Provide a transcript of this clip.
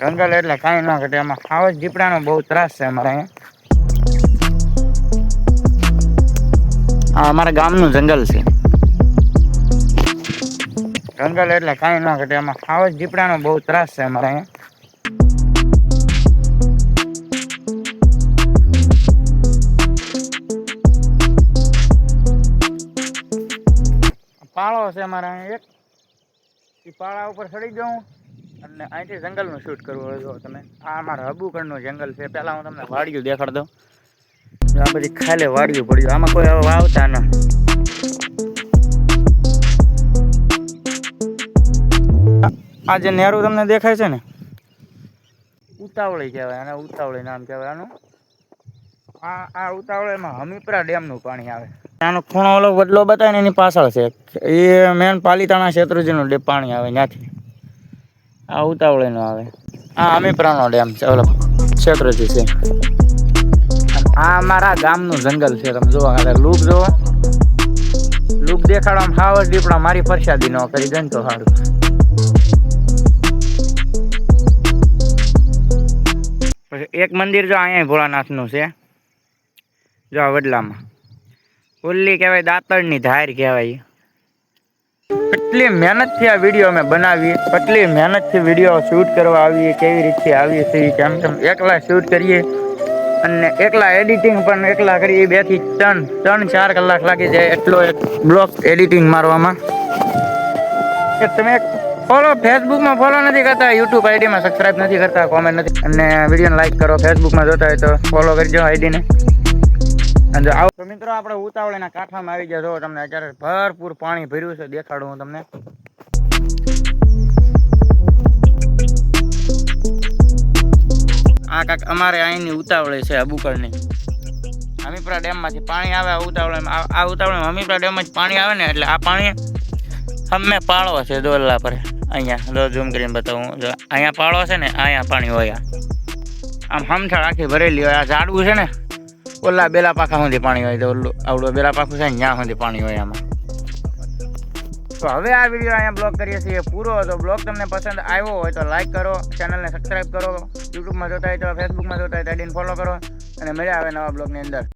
જંગલ એટલે કાંઈ ન ઘટે એમાં આવો જ દીપડાનો બહુ ત્રાસ છે અમારે અહીંયા. આ અમારા ગામનું જંગલ છે. જંગલ એટલે કાંઈ ન ઘટે એમાં આવો જ દીપડાનો બહુ ત્રાસ છે અમારે અહીંયા. પાળો છે અમારે અહીંયા એક. એ પાળા ઉપર ચડી જાઉં અને અહીંથી જંગલનું શૂટ કરવું હોય તો તમે આ અમારા હબુકરનું જંગલ છે. પહેલાં હું તમને વાડિયું દેખાડ દઉં. આ બધી ખાલી વાડિયું પડ્યું, આમાં કોઈ હવે વાવતા ન. આ જે નેરું તમને દેખાય છે ને, ઉતાવળી કહેવાય, અને ઉતાવળી નામ કહેવાય આનું. આ ઉતાવળીમાં હમીપરા ડેમનું પાણી આવે. આનો ખૂણો ઓલો વડલો બતાવે ને એની પાછળ છે, એ મેન પાલીતાણા શેત્રુંજીનું પાણી આવે ત્યાંથી. આ ઉતાવળીનું આવે. આ હમીપરાનો ડેમ છે, ઓલો શેત્રુંજી છે. આ અમારા ગામનું જંગલ છે. તમે જોવા લૂક જોવો, લૂક દેખાડવામાં હાવ જ દીપડા મારી પરસાદી ન કરી દે ને તો સારું. પછી એક મંદિર જો અહીંયા ભોળાનાથનું છે, જો આ વડલામાં. ઓલી કહેવાય દાંતણની ધાર કહેવાય. કેટલી મહેનતથી આ વિડીયો અમે બનાવીએ, કેટલી મહેનતથી વિડીયો શૂટ કરવા આવીએ, કેવી રીતે આવીએ છીએ, કેમ એકલા શૂટ કરીએ અને એકલા એડિટિંગ પણ એકલા કરીએ. 2 થી 3-4 કલાક લાગી જાય એટલો એક બ્લોગ એડિટિંગ મારવામાં. કે તમે ફોલો ફેસબુકમાં ફોલો નથી કરતા, યુટ્યુબ આઈડીમાં સબસ્ક્રાઈબ નથી કરતા, કોમેન્ટ નથી, અને વિડીયોને લાઈક કરો. ફેસબુકમાં જોતા હોય તો ફોલો કરજો આઈડીને. અને આવો તો મિત્રો આપણે ઉતાવળીના કાંઠામાં આવી ગયા. જો તમને અત્યારે ભરપૂર પાણી ભર્યું છે, દેખાડું હું તમને. આ કાંક અમારે અહીંની ઉતાવળી છે, હબુકરની. હમીપરા ડેમમાંથી પાણી આવે ઉતાવળીમાં. આ ઉતાવળીમાં હમીપરા ડેમમાંથી પાણી આવે ને એટલે આ પાણી અમે પાળો છે દોરલા પર. અહીંયા ઝૂમ કરીને બતાવું. જો અહીંયા પાળો છે ને, અહીંયા પાણી હોય. આમ હમથાળ આખી ભરેલી હોય. આ ઝાડવું છે ને, ઓલા બેલા પાખા સુધી પાણી હોય. તો ઓલું આવડું બેલા પાખું છે ને, ત્યાં સુધી પાણી હોય આમાં. તો હવે આ વિડીયો અહીંયા બ્લોગ કરીએ છીએ પૂરો. તો બ્લોગ તમને પસંદ આવ્યો હોય તો લાઈક કરો, ચેનલને સબસ્ક્રાઈબ કરો. યુટ્યુબમાં જોતા હોય તો, ફેસબુકમાં જોતા હોય તો આઈડીને ફોલો કરો, અને મજા આવે નવા બ્લોગની અંદર.